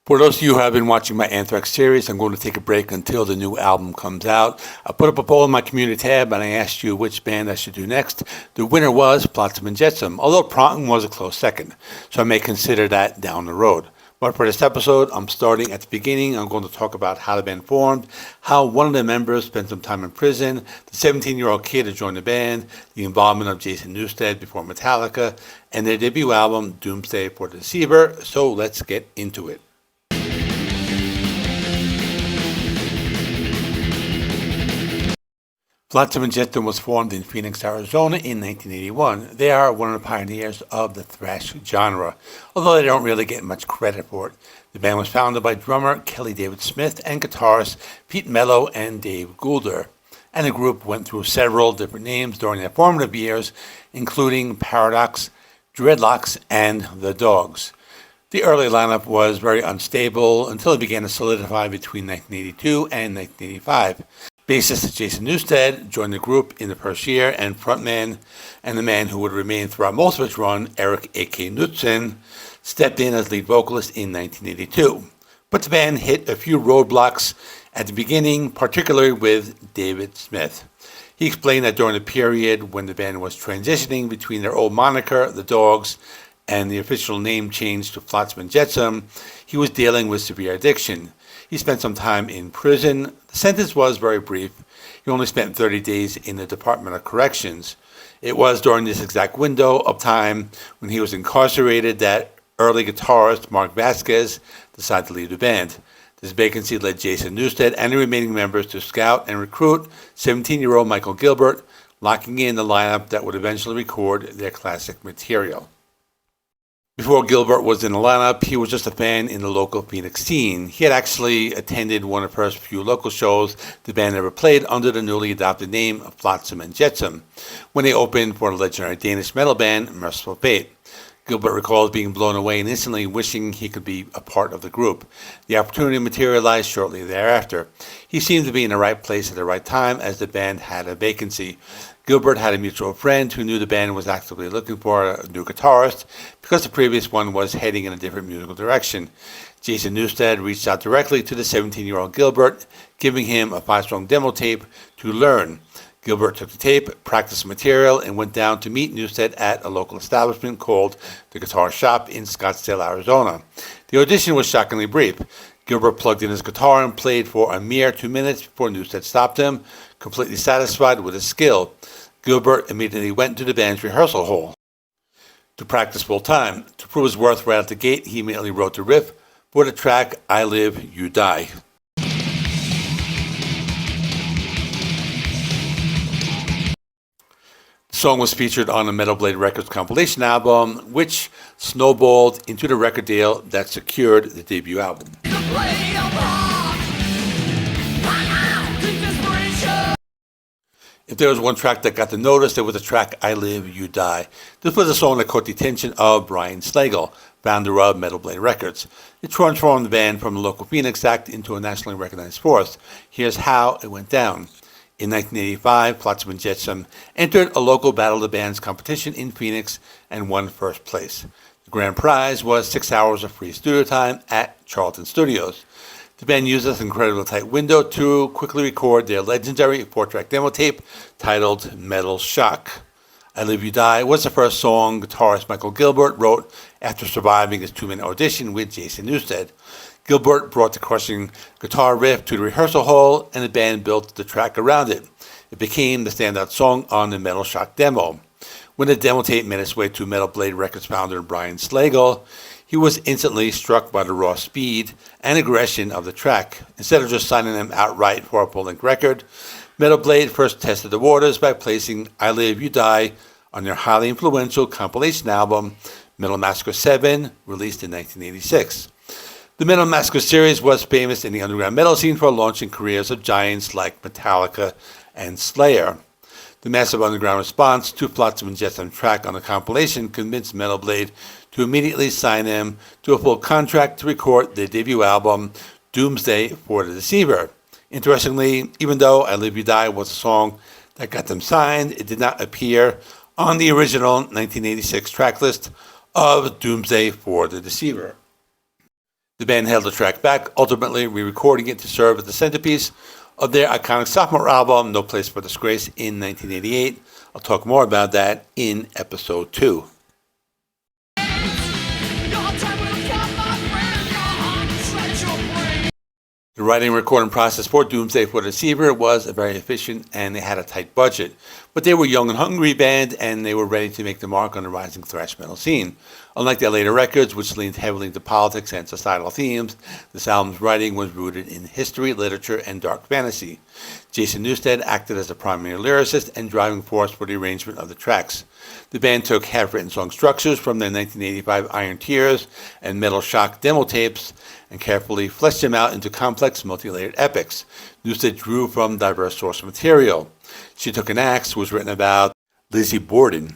For those of you who have been watching my Anthrax series, I'm going to take a break until the new album comes out. I put up a poll in my community tab and I asked you which band I should do next. The winner was Flotsam and Jetsam, although Prompton was a close second, so I may consider that down the road. But for this episode, I'm starting at the beginning. I'm going to talk about how the band formed, how one of the members spent some time in prison, the 17-year-old kid who joined the band, the involvement of Jason Newsted before Metallica, and their debut album, Doomsday for the Deceiver. So let's get into it. Flotsam and Jetsam was formed in Phoenix, Arizona in 1981. They are one of the pioneers of the thrash genre, although they don't really get much credit for it. The band was founded by drummer Kelly David Smith and guitarists Pete Mello and Dave Goulder. And the group went through several different names during their formative years, including Paradox, Dreadlocks, and The Dogs. The early lineup was very unstable until it began to solidify between 1982 and 1985. Bassist Jason Newsted joined the group in the first year, and frontman and the man who would remain throughout most of its run, Eric A.K. Knudsen, stepped in as lead vocalist in 1982. But the band hit a few roadblocks at the beginning, particularly with David Smith. He explained that during the period when the band was transitioning between their old moniker, The Dogs, and the official name change to Flotsam and Jetsam, he was dealing with severe addiction. He spent some time in prison. The sentence was very brief. He only spent 30 days in the Department of Corrections. It was during this exact window of time when he was incarcerated that early guitarist Mark Vasquez decided to leave the band. This vacancy led Jason Newsted and the remaining members to scout and recruit 17-year-old Michael Gilbert, locking in the lineup that would eventually record their classic material. Before Gilbert was in the lineup, he was just a fan in the local Phoenix scene. He had actually attended one of the first few local shows the band ever played under the newly adopted name of Flotsam and Jetsam, when they opened for the legendary Danish metal band Merciful Fate. Gilbert recalls being blown away and instantly wishing he could be a part of the group. The opportunity materialized shortly thereafter. He seemed to be in the right place at the right time as the band had a vacancy. Gilbert had a mutual friend who knew the band was actively looking for a new guitarist because the previous one was heading in a different musical direction. Jason Newsted reached out directly to the 17-year-old Gilbert, giving him a 5-song demo tape to learn. Gilbert took the tape, practiced the material, and went down to meet Newsted at a local establishment called the Guitar Shop in Scottsdale, Arizona. The audition was shockingly brief. Gilbert plugged in his guitar and played for a mere 2 minutes before Newsted stopped him, completely satisfied with his skill. Gilbert immediately went to the band's rehearsal hall to practice full time. To prove his worth right out the gate, he immediately wrote the riff for the track I Live, You Die. The song was featured on the Metal Blade Records compilation album, which snowballed into the record deal that secured the debut album. If there was one track that got the notice, it was the track I Live, You Die. This was a song that caught the attention of Brian Slagle, founder of Metal Blade Records. It transformed the band from a local Phoenix act into a nationally recognized force. Here's how it went down. In 1985, Flotsam and Jetsam entered a local Battle of the Bands competition in Phoenix and won first place. The grand prize was 6 hours of free studio time at Charlton Studios. The band used this incredibly tight window to quickly record their legendary 4-track demo tape titled Metal Shock. I Live You Die was the first song guitarist Michael Gilbert wrote after surviving his 2-minute audition with Jason Newsted. Gilbert brought the crushing guitar riff to the rehearsal hall, and the band built the track around it. It became the standout song on the Metal Shock demo. When the demo tape made its way to Metal Blade Records founder Brian Slagle, he was instantly struck by the raw speed and aggression of the track. Instead of just signing them outright for a full-length record, Metal Blade first tested the waters by placing I Live, You Die on their highly influential compilation album, Metal Massacre 7, released in 1986. The Metal Massacre series was famous in the underground metal scene for launching careers of giants like Metallica and Slayer. The massive underground response to Flotsam and Jetsam track on the compilation convinced Metal Blade to immediately sign him to a full contract to record their debut album, Doomsday for the Deceiver. Interestingly, even though I Live You Die was a song that got them signed, it did not appear on the original 1986 track list of Doomsday for the Deceiver. The band held the track back, ultimately re-recording it to serve as the centerpiece of their iconic sophomore album, No Place for Disgrace, in 1988. I'll talk more about that in episode 2. The writing and recording process for Doomsday for Deceiver was very efficient, and they had a tight budget. But they were a young and hungry band, and they were ready to make the mark on the rising thrash metal scene. Unlike their later records, which leaned heavily into politics and societal themes, this album's writing was rooted in history, literature, and dark fantasy. Jason Newsted acted as the primary lyricist and driving force for the arrangement of the tracks. The band took half-written song structures from their 1985 Iron Tears and Metal Shock demo tapes and carefully fleshed them out into complex, multi-layered epics. Newsted drew from diverse source material. She Took an Axe was written about Lizzie Borden.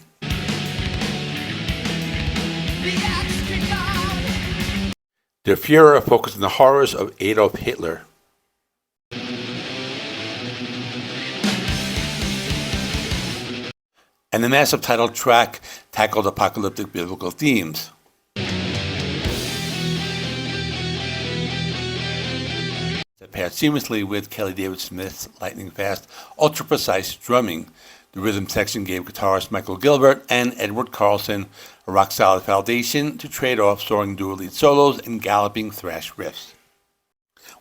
Der Führer focused on the horrors of Adolf Hitler. And the massive title track tackled apocalyptic biblical themes. That paired seamlessly with Kelly David Smith's lightning-fast, ultra-precise drumming. The rhythm section gave guitarist Michael Gilbert and Edward Carlson a rock-solid foundation to trade off soaring dual lead solos and galloping thrash riffs.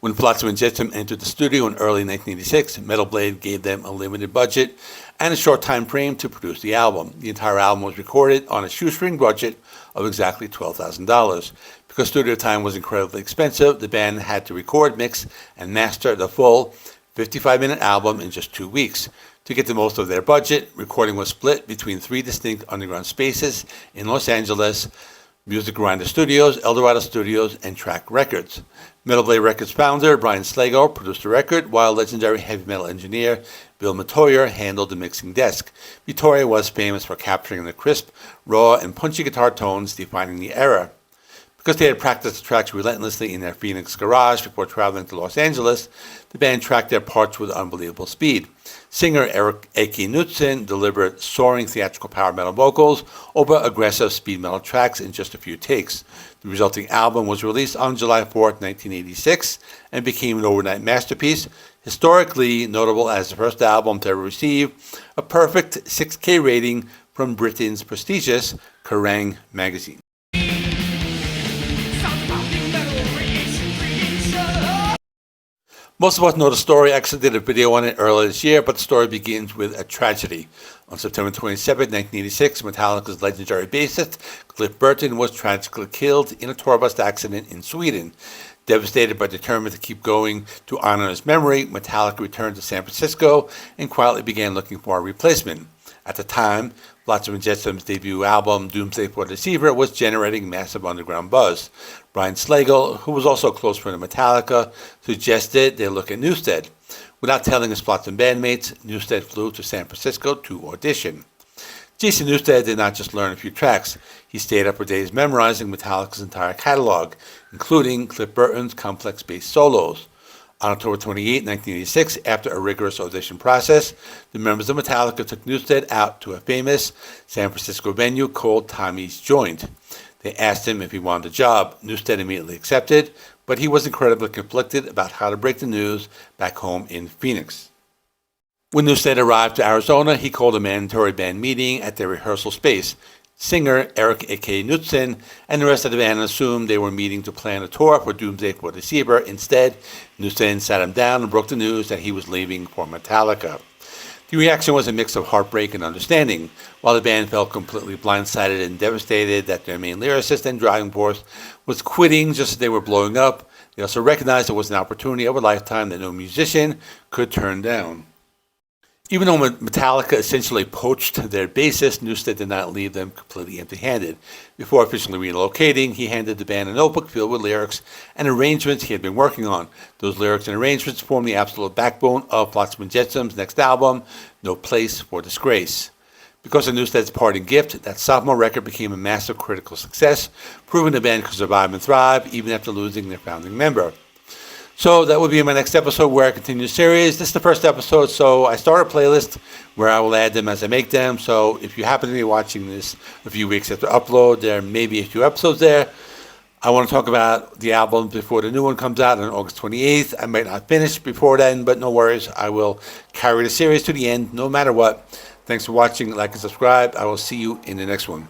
When Flotsam and Jetsam entered the studio in early 1986, Metal Blade gave them a limited budget and a short time frame to produce the album. The entire album was recorded on a shoestring budget of exactly $12,000. Because studio time was incredibly expensive, the band had to record, mix, and master the full 55-minute album in just 2 weeks. To get the most of their budget, recording was split between 3 distinct underground spaces in Los Angeles: Music Grinder Studios, Eldorado Studios, and Track Records. Metal Blade Records founder Brian Slagel produced the record, while legendary heavy metal engineer Bill Metoyer handled the mixing desk. Metoyer was famous for capturing the crisp, raw, and punchy guitar tones defining the era. Because they had practiced the tracks relentlessly in their Phoenix garage before traveling to Los Angeles, the band tracked their parts with unbelievable speed. Singer Eric A.K. Knudsen delivered soaring theatrical power metal vocals over aggressive speed metal tracks in just a few takes. The resulting album was released on July 4, 1986, and became an overnight masterpiece, historically notable as the first album to ever receive a perfect 6K rating from Britain's prestigious Kerrang! Magazine. Most of us know the story. I actually did a video on it earlier this year, but the story begins with a tragedy. On September 27, 1986, Metallica's legendary bassist, Cliff Burton, was tragically killed in a tour bus accident in Sweden. Devastated but determined to keep going to honor his memory, Metallica returned to San Francisco and quietly began looking for a replacement. At the time, Flotsam and Jetsam's debut album, Doomsday for Deceiver, was generating massive underground buzz. Brian Slagel, who was also a close friend of Metallica, suggested they look at Newsted. Without telling his Flotsam bandmates, Newsted flew to San Francisco to audition. Jason Newsted did not just learn a few tracks. He stayed up for days memorizing Metallica's entire catalog, including Cliff Burton's complex bass solos. On October 28, 1986, after a rigorous audition process, the members of Metallica took Newsted out to a famous San Francisco venue called Tommy's Joint. They asked him if he wanted the job. Newsted immediately accepted, but he was incredibly conflicted about how to break the news back home in Phoenix. When Newsted arrived to Arizona, he called a mandatory band meeting at their rehearsal space. Singer Eric A.K. Knudsen and the rest of the band assumed they were meeting to plan a tour for Doomsday for Deceiver. Instead, Knudsen sat him down and broke the news that he was leaving for Metallica. The reaction was a mix of heartbreak and understanding. While the band felt completely blindsided and devastated that their main lyricist and driving force was quitting just as they were blowing up, they also recognized it was an opportunity of a lifetime that no musician could turn down. Even though Metallica essentially poached their bassist, Newsted did not leave them completely empty-handed. Before officially relocating, he handed the band a notebook filled with lyrics and arrangements he had been working on. Those lyrics and arrangements formed the absolute backbone of Flotsam and Jetsam's next album, No Place for Disgrace. Because of Newsted's parting gift, that sophomore record became a massive critical success, proving the band could survive and thrive even after losing their founding member. So that will be in my next episode where I continue the series. This is the first episode, so I start a playlist where I will add them as I make them. So if you happen to be watching this a few weeks after upload, there may be a few episodes there. I want to talk about the album before the new one comes out on August 28th. I might not finish before then, but no worries. I will carry the series to the end no matter what. Thanks for watching. Like and subscribe. I will see you in the next one.